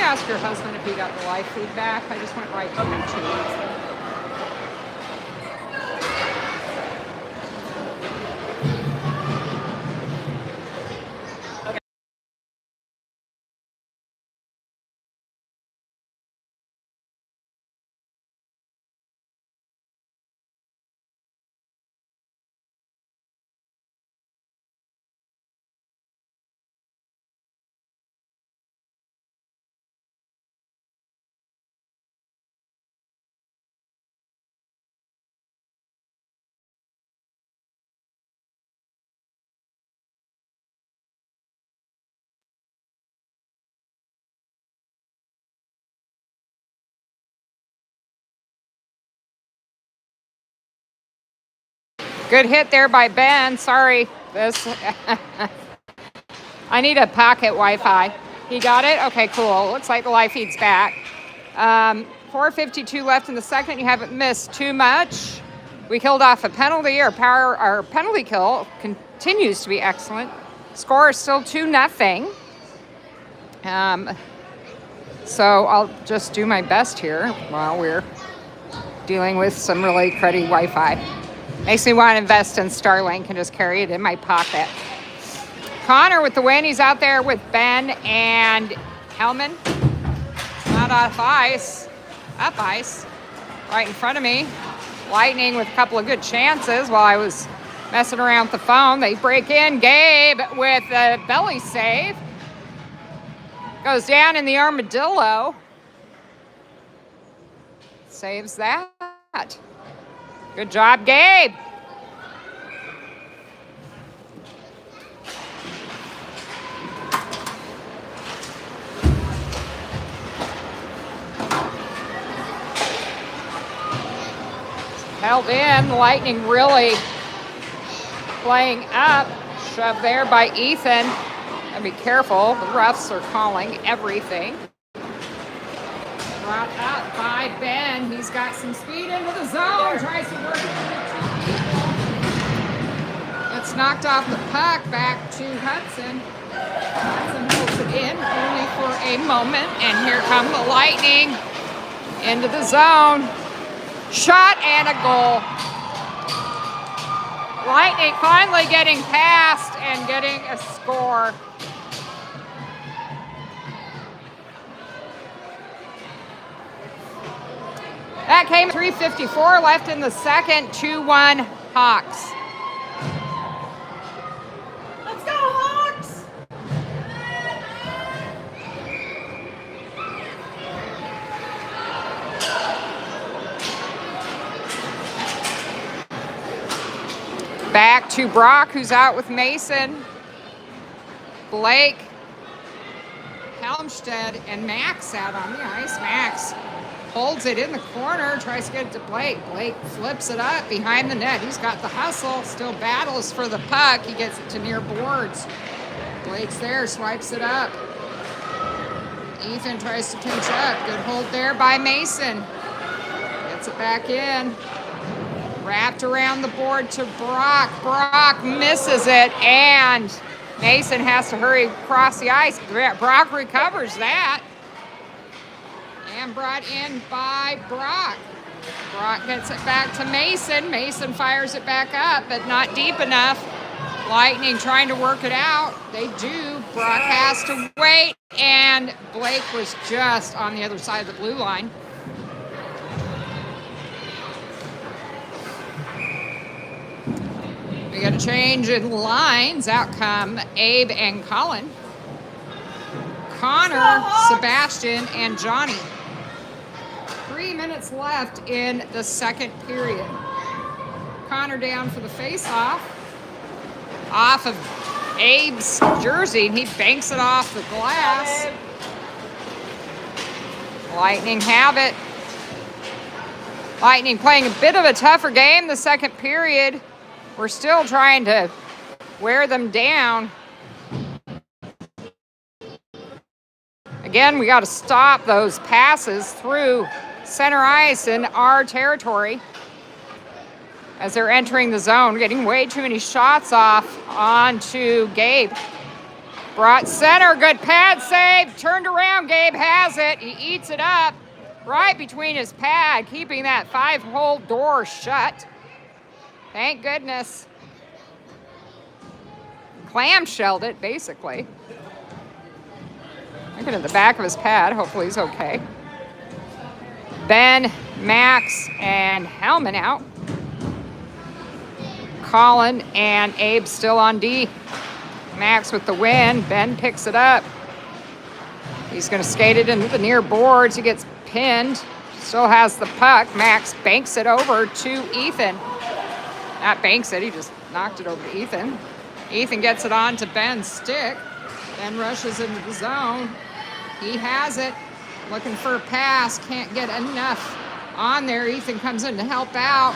ask your husband if he got the live feedback? I just went right to YouTube. Good hit there by Ben. Sorry. I need a pocket Wi-Fi. He got it? Okay, cool. Looks like the live feed's back. 4:52 left in the second. You haven't missed too much. We killed off a penalty. Our penalty kill continues to be excellent. Score is still 2-0. So I'll just do my best here while we're dealing with some really cruddy Wi-Fi. Makes me want to invest in Starlink and just carry it in my pocket. Connor with the win. He's out there with Ben and Hellman. Not off ice. Up ice. Right in front of me. Lightning with a couple of good chances while I was messing around with the phone. They break in. Gabe with a belly save. Goes down in the armadillo. Saves that. Good job, Gabe. Held in. Lightning really playing up. Shoved there by Ethan. And be careful. The refs are calling everything. Brought up by Ben. He's got some speed into the zone. Tries to work it into two people. It's knocked off the puck back to Hudson. Hudson holds it in only for a moment. And here come the Lightning into the zone. Shot and a goal. Lightning finally getting past and getting a score. That came 3:54 left in the second, 2-1 Hawks. Let's go, Hawks! Back to Brock, who's out with Mason. Blake, Helmstead, and Max out on the ice. Max holds it in the corner, tries to get it to Blake. Blake flips it up behind the net. He's got the hustle, still battles for the puck. He gets it to near boards. Blake's there, swipes it up. Ethan tries to pinch up. Good hold there by Mason. Gets it back in. Wrapped around the board to Brock. Brock misses it, and Mason has to hurry across the ice. Brock recovers that. And brought in by Brock. Brock gets it back to Mason. Mason fires it back up, but not deep enough. Lightning trying to work it out. They do. Brock has to wait, and Blake was just on the other side of the blue line. We got a change in lines. Out come Abe and Colin. Connor, Sebastian, and Johnny. 3 minutes left in the second period. Connor down for the face-off. Off of Abe's jersey, and he banks it off the glass. Lightning have it. Lightning playing a bit of a tougher game the second period. We're still trying to wear them down. Again, we got to stop those passes through center ice in our territory as they're entering the zone. We're getting way too many shots off onto Gabe. Brought center, good pad save. Turned around, Gabe has it. He eats it up right between his pad, keeping that 5-hole door shut. Thank goodness. Clamshelled it, basically. Looking at the back of his pad, hopefully he's okay. Ben, Max, and Hellman out. Colin and Abe still on D. Max with the win. Ben picks it up. He's going to skate it into the near boards. He gets pinned. Still has the puck. Max banks it over to Ethan. Not banks it, he just knocked it over to Ethan. Ethan gets it on to Ben's stick. Ben rushes into the zone. He has it. Looking for a pass. Can't get enough on there. Ethan comes in to help out.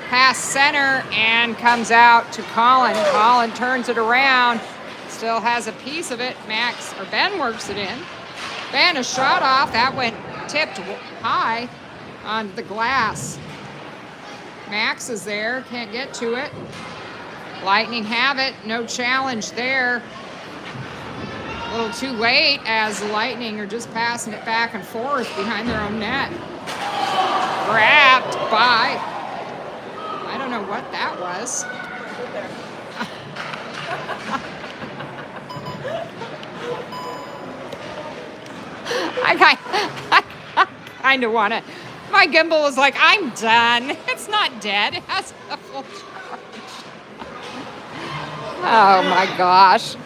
Pass center and comes out to Colin. Colin turns it around. Still has a piece of it. Ben works it in. Ben, a shot off. That went tipped high on the glass. Max is there. Can't get to it. Lightning have it. No challenge there. A little too late as the Lightning are just passing it back and forth behind their own net. Grabbed by, I don't know what that was. I kind of want to. My gimbal is like, I'm done. It's not dead. It has a full charge. Oh my gosh.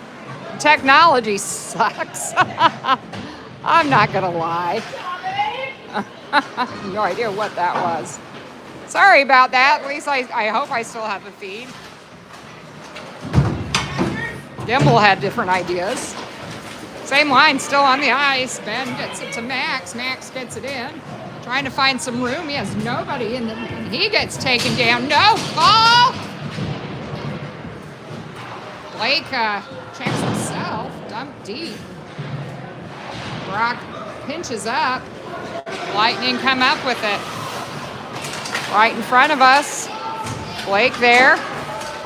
Technology sucks. I'm not going to lie. No idea what that was. Sorry about that. At least I hope I still have a feed. Gimbal had different ideas. Same line, still on the ice. Ben gets it to Max. Max gets it in. Trying to find some room. He has nobody in the... He gets taken down. No call! Blake checks himself. Dump deep. Brock pinches up. Lightning come up with it. Right in front of us. Blake there.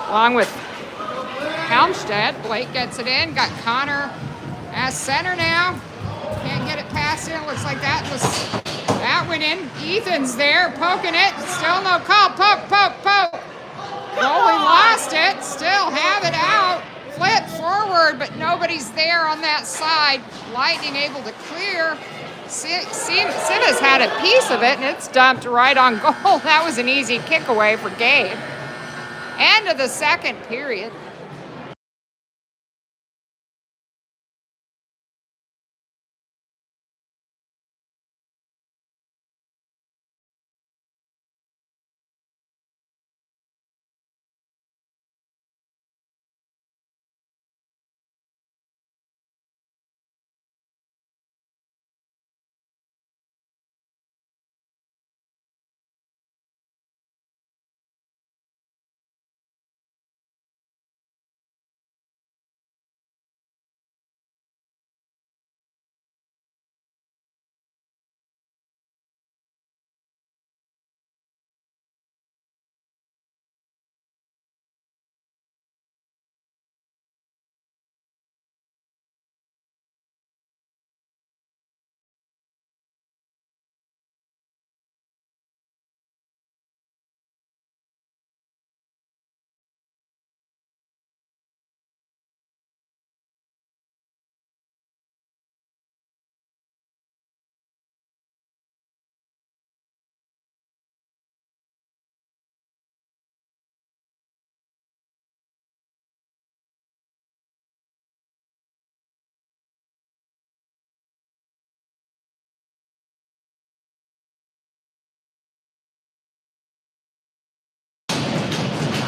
Along with Helmstedt. Blake gets it in. Got Connor as center now. Can't get it past him. Looks like that went in. Ethan's there poking it. Still no call. Poke. Goalie lost it. Still have it out. Flip forward, but nobody's there on that side. Lightning able to clear. Simmons had a piece of it, and it's dumped right on goal. That was an easy kick away for Gabe. End of the second period.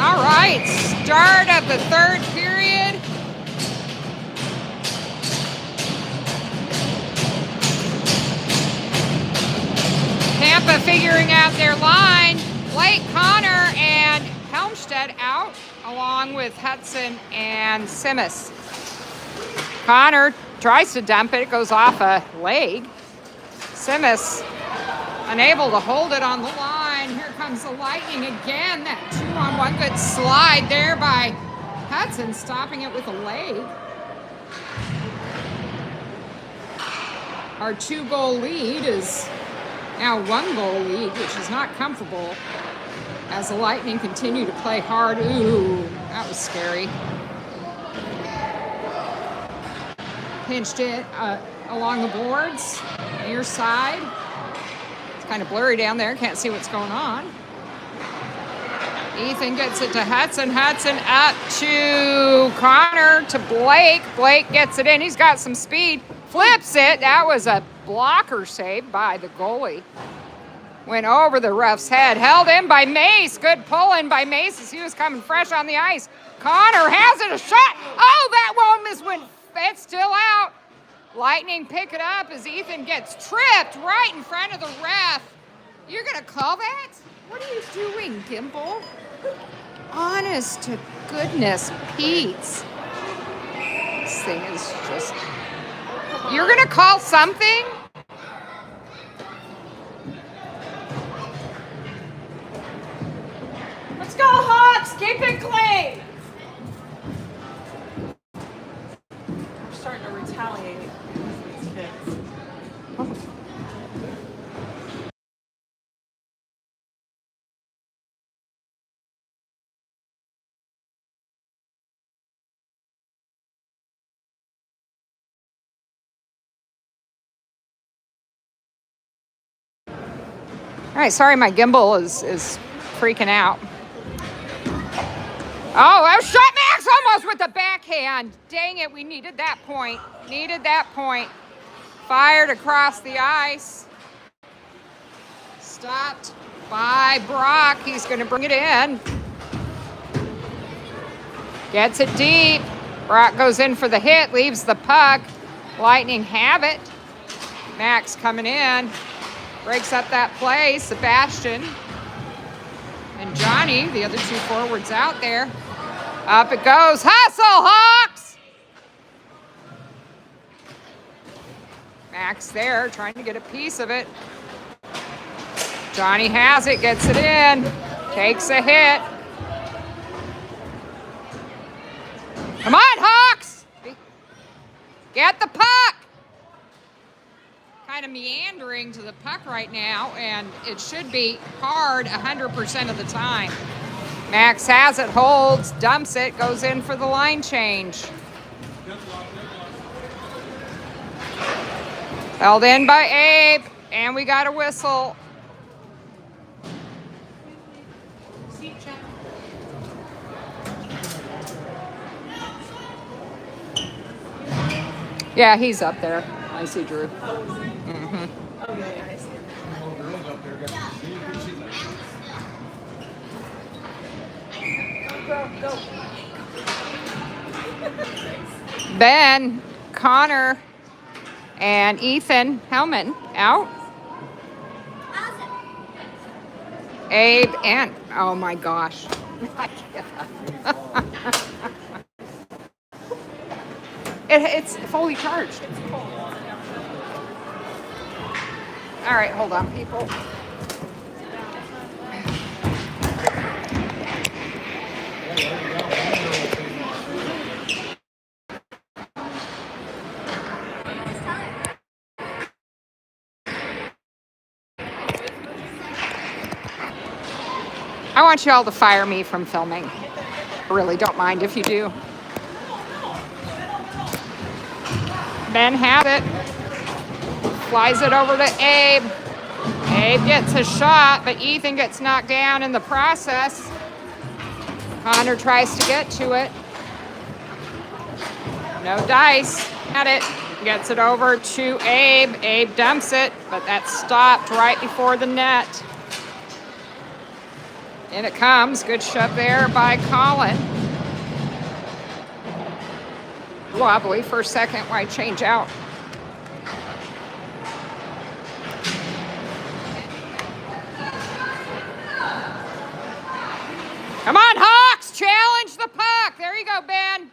All right, start of the third period. Tampa figuring out their line. Blake, Connor, and Helmstedt out, along with Hudson and Simmons. Connor tries to dump it. It goes off a leg. Simmons unable to hold it on the line. Here comes the Lightning again. That 2-on-1 good slide there by Hudson, stopping it with a leg. Our 2-goal lead is now 1-goal lead, which is not comfortable as the Lightning continue to play hard. Ooh, that was scary. Pinched it along the boards, near side. It's kind of blurry down there, can't see what's going on. Ethan gets it to Hudson. Hudson up to Connor, to Blake. Blake gets it in. He's got some speed. Flips it. That was a blocker save by the goalie. Went over the ref's head. Held in by Mace. Good pull-in by Mace as he was coming fresh on the ice. Connor has it. A shot. Oh, that won't miss. It's still out. Lightning pick it up as Ethan gets tripped right in front of the ref. You're going to call that? What are you doing, Gimble? Honest to goodness, Pete's. This thing is just... You're going to call something? Let's go, Hawks! Keep it clean! We're starting to retaliate against these kids. All right, sorry, my gimbal is freaking out. Oh, that was shot Max almost with the backhand. Dang it, we needed that point. Needed that point. Fired across the ice. Stopped by Brock. He's going to bring it in. Gets it deep. Brock goes in for the hit, leaves the puck. Lightning have it. Max coming in. Breaks up that play. Sebastian and Johnny, the other 2 forwards out there. Up it goes. Hustle, Hawks! Max there, trying to get a piece of it. Johnny has it, gets it in. Takes a hit. Come on, Hawks! Get the puck! Kind of meandering to the puck right now, and it should be hard 100% of the time. Max has it, holds, dumps it, goes in for the line change. Held in by Abe, and we got a whistle. Yeah, he's up there. I see Drew. Mm-hmm. Oh, yeah, I see. Go. Ben, Connor, and Ethan Hellman out. Abe and, oh my gosh. It's fully charged. All right, hold on, people. I want you all to fire me from filming. I really don't mind if you do. Ben has it. Flies it over to Abe. Abe gets a shot, but Ethan gets knocked down in the process. Connor tries to get to it. No dice. At it. Gets it over to Abe. Abe dumps it, but that's stopped right before the net. In it comes. Good shove there by Colin. Wobbly for a second. Why change out? Come on, Hawks! Challenge the puck. There you go, Ben.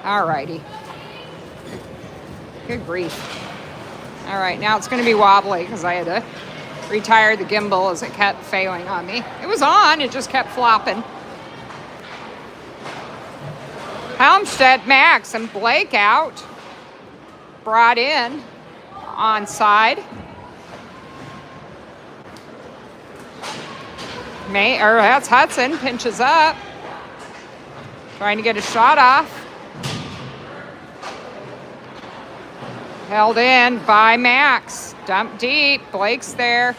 All righty. Good grief. All right, now it's going to be wobbly because I had to retire the gimbal as it kept failing on me. It was on, it just kept flopping. Helmstedt, Max, and Blake out. Brought in onside. That's Hudson, pinches up. Trying to get a shot off. Held in by Max. Dump deep. Blake's there.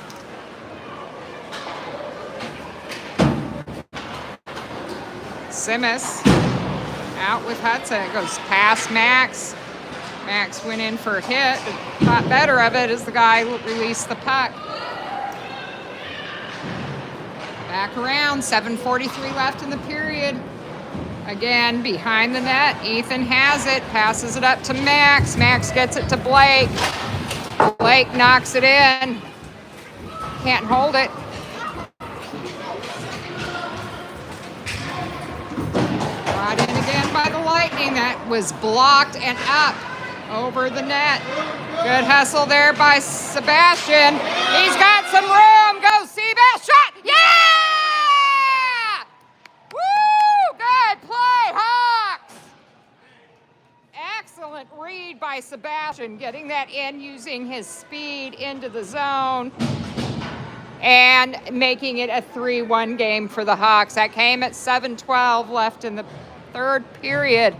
Simas out with Hudson. It goes past Max. Max went in for a hit. Thought better of it as the guy released the puck. Back around. 7:43 left in the period. Again, behind the net. Ethan has it. Passes it up to Max. Max gets it to Blake. Blake knocks it in. Can't hold it. Brought in again by the Lightning. That was blocked and up over the net. Good hustle there by Sebastian. He's got some room. Go Seabass. Shot. Yeah! Good play, Hawks! Excellent read by Sebastian, getting that in, using his speed into the zone, and making it a 3-1 game for the Hawks. That came at 7:12 left in the third period.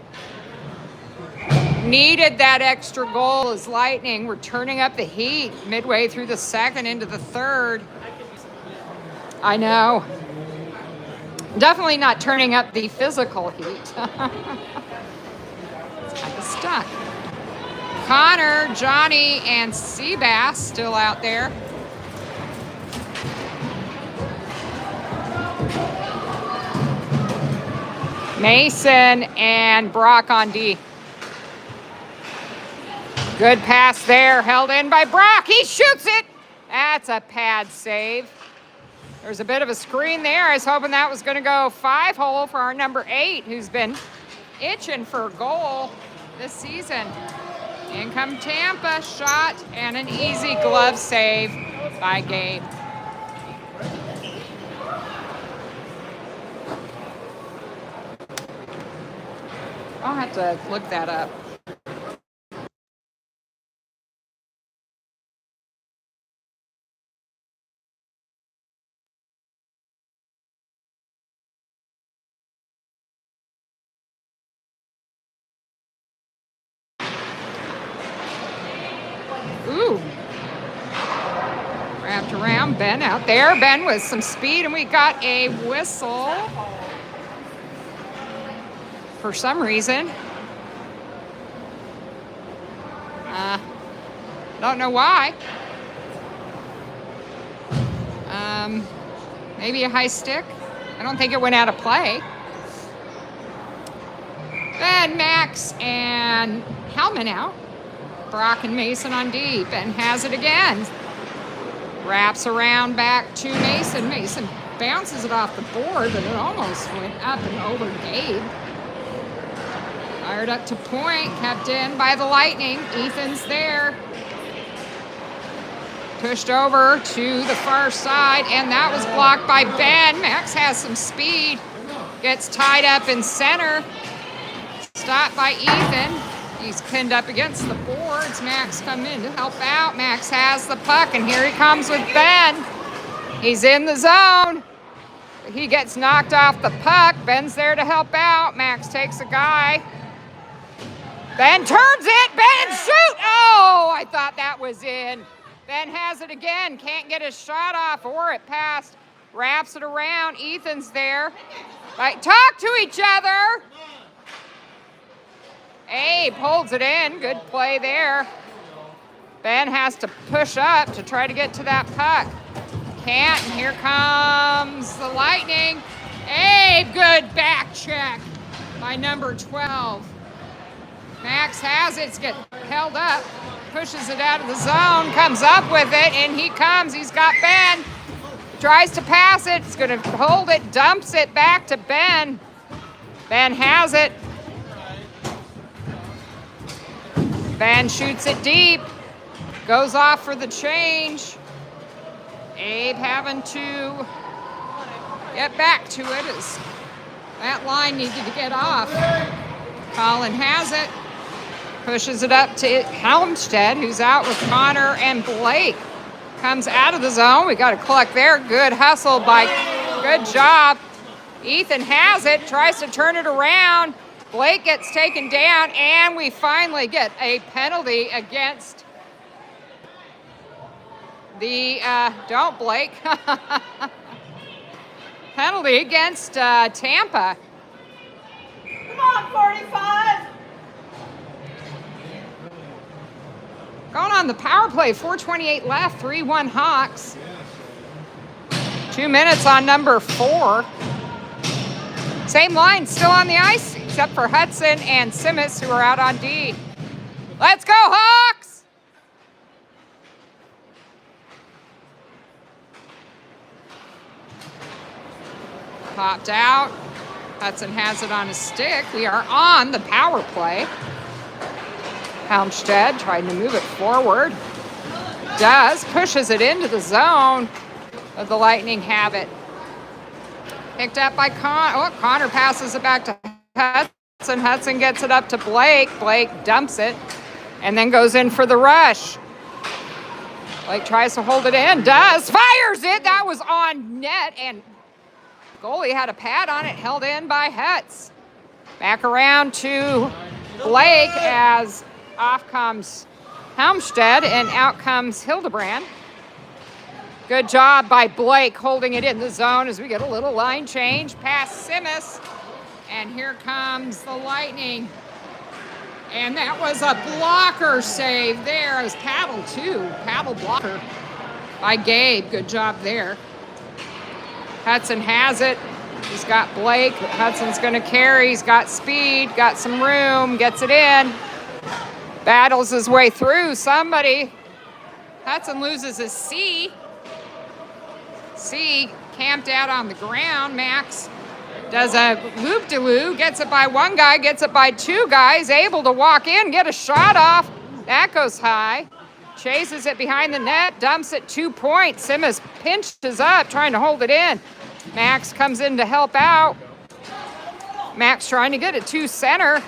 Needed that extra goal as Lightning were turning up the heat midway through the second into the third. I know. Definitely not turning up the physical heat. It's kind of stuck. Connor, Johnny, and Seabass still out there. Mason and Brock on D. Good pass there, held in by Brock. He shoots it. That's a pad save. There's a bit of a screen there. I was hoping that was going to go 5-hole for our number 8, who's been itching for a goal this season. In come Tampa, shot, and an easy glove save by Gabe. I'll have to look that up. Ooh. Wrapped around. Ben out there. Ben with some speed, and we got a whistle for some reason. Don't know why. Maybe a high stick. I don't think it went out of play. Ben, Max, and Hellman out. Brock and Mason on deep, and has it again. Wraps around back to Mason. Mason bounces it off the board, but it almost went up and over Gabe. Fired up to point, kept in by the Lightning. Ethan's there. Pushed over to the far side, and that was blocked by Ben. Max has some speed. Gets tied up in center. Stopped by Ethan. He's pinned up against the boards. Max come in to help out. Max has the puck, and here he comes with Ben. He's in the zone. He gets knocked off the puck. Ben's there to help out. Max takes a guy. Ben turns it. Ben shoot. Oh, I thought that was in. Ben has it again. Can't get his shot off, or it passed. Wraps it around. Ethan's there. Right, talk to each other. Abe holds it in. Good play there. Ben has to push up to try to get to that puck. Can't, and here comes the Lightning. Abe, good back check by number 12. Max has it. It's get held up. Pushes it out of the zone. Comes up with it, and he comes. He's got Ben. Tries to pass it. He's going to hold it. Dumps it back to Ben. Ben has it. Ben shoots it deep. Goes off for the change. Abe having to get back to it as that line needed to get off. Colin has it. Pushes it up to Helmstead, who's out with Connor and Blake. Comes out of the zone. We got a collect there. Good hustle by, good job. Ethan has it, tries to turn it around. Blake gets taken down, and we finally get a penalty against the, don't Blake. Penalty against Tampa. Come on, 45. Going on the power play, 4:28 left, 3-1 Hawks. 2 minutes on number 4. Same line still on the ice, except for Hudson and Simmons, who are out on D. Let's go, Hawks! Popped out. Hudson has it on his stick. We are on the power play. Helmstead trying to move it forward. Does, pushes it into the zone, but the Lightning have it. Picked up by Connor passes it back to Hudson. Hudson gets it up to Blake. Blake dumps it and then goes in for the rush. Blake tries to hold it in, does, fires it. That was on net, and goalie had a pad on it, held in by Hutz. Back around to Blake as off comes Helmstead and out comes Hildebrand. Good job by Blake holding it in the zone as we get a little line change past Simmons. And here comes the Lightning. And that was a blocker save there. It was paddle too. Paddle blocker by Gabe. Good job there. Hudson has it. He's got Blake. Hudson's going to carry. He's got speed, got some room, gets it in. Battles his way through somebody. Hudson loses his C. C camped out on the ground. Max does a loop-de-loo, gets it by one guy, gets it by two guys, able to walk in, get a shot off. That goes high. Chases it behind the net, dumps it 2 points. Simmons pinches up, trying to hold it in. Max comes in to help out. Max trying to get it to center.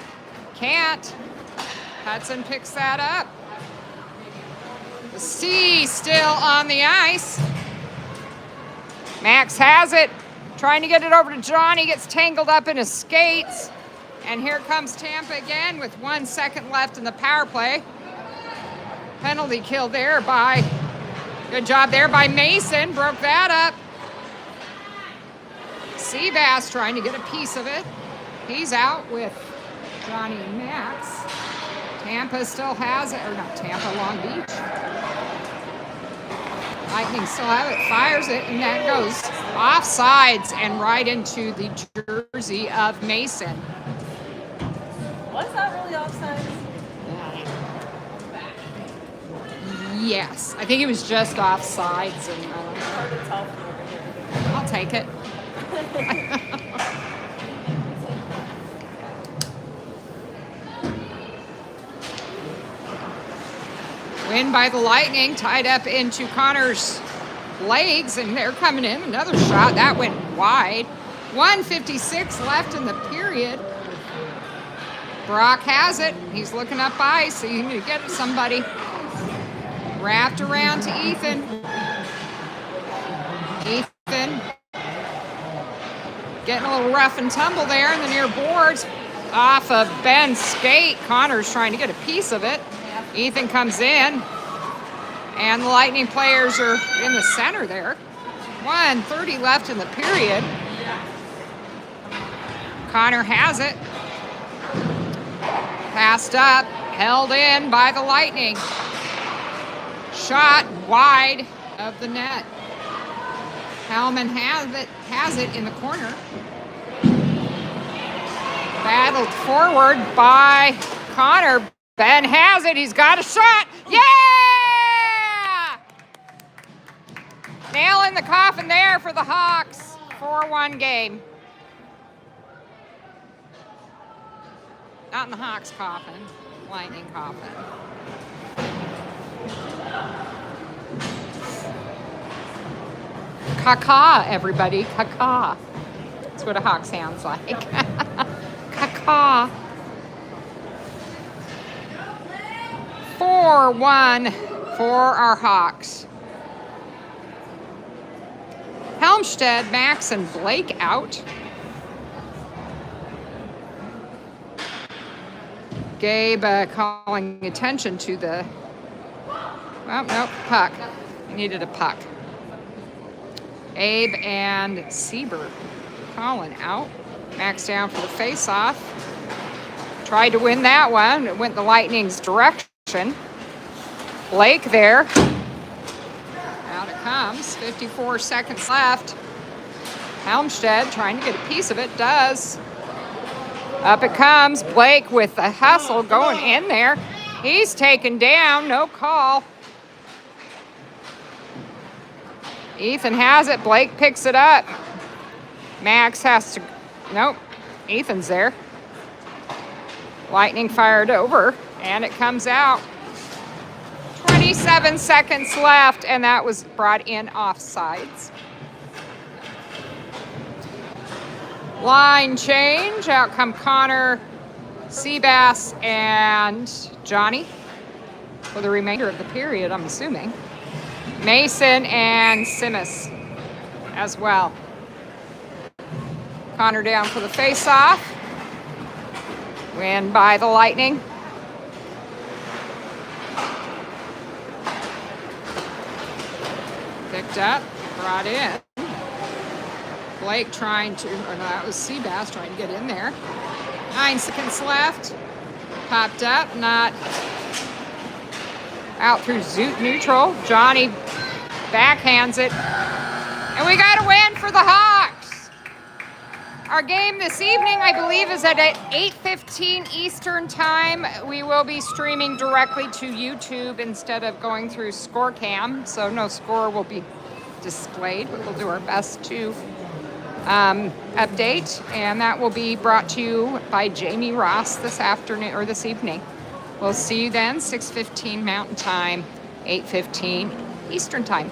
Can't. Hudson picks that up. The C still on the ice. Max has it, trying to get it over to John. He gets tangled up in his skates. And here comes Tampa again with 1 second left in the power play. Penalty kill there by, good job there by Mason, broke that up. Seabass trying to get a piece of it. He's out with Johnny and Max. Tampa still has it, or not Tampa, Long Beach. Lightning still have it, fires it, and that goes offsides and right into the jersey of Mason. Was that really offsides? Yes, I think it was just offsides, and Hard to tell from over here. I'll take it. Win by the Lightning, tied up into Connor's legs, and they're coming in. Another shot, that went wide. 1:56 left in the period. Brock has it. He's looking up ice, so you need to get it somebody. Wrapped around to Ethan. Ethan getting a little rough and tumble there in the near boards. Off of Ben's skate. Connor's trying to get a piece of it. Ethan comes in, and the Lightning players are in the center there. 1:30 left in the period. Connor has it. Passed up, held in by the Lightning. Shot wide of the net. Hellman has it in the corner. Battled forward by Connor. Ben has it. He's got a shot. Yeah! Nail in the coffin there for the Hawks. 4-1 game. Not in the Hawks coffin. Lightning coffin. Caca, everybody. Caca. That's what a hawk sounds like. Caca. 4-1 for our Hawks. Helmstead, Max, and Blake out. Gabe calling attention to the, well, nope, puck. He needed a puck. Abe and Sieber. Colin out. Max down for the face-off. Tried to win that one. It went the Lightning's direction. Blake there. Out it comes. 54 seconds left. Helmstead trying to get a piece of it. Does. Up it comes. Blake with the hustle going in there. He's taken down. No call. Ethan has it. Blake picks it up. Max has to, nope, Ethan's there. Lightning fired over, and it comes out. 27 seconds left, and that was brought in offsides. Line change. Out come Connor, Seabass, and Johnny for the remainder of the period, I'm assuming. Mason and Simas as well. Connor down for the face-off. Win by the Lightning. Picked up, brought in. Blake trying to, or no, that was Seabass trying to get in there. 9 seconds left. Popped up, not out through Zoot neutral. Johnny backhands it. And we got a win for the Hawks. Our game this evening, I believe, is at 8:15 Eastern Time. We will be streaming directly to YouTube instead of going through ScoreCam, so no score will be displayed, but we'll do our best to update, and that will be brought to you by Jamie Ross this afternoon or this evening. We'll see you then, 6:15 Mountain Time, 8:15 Eastern Time.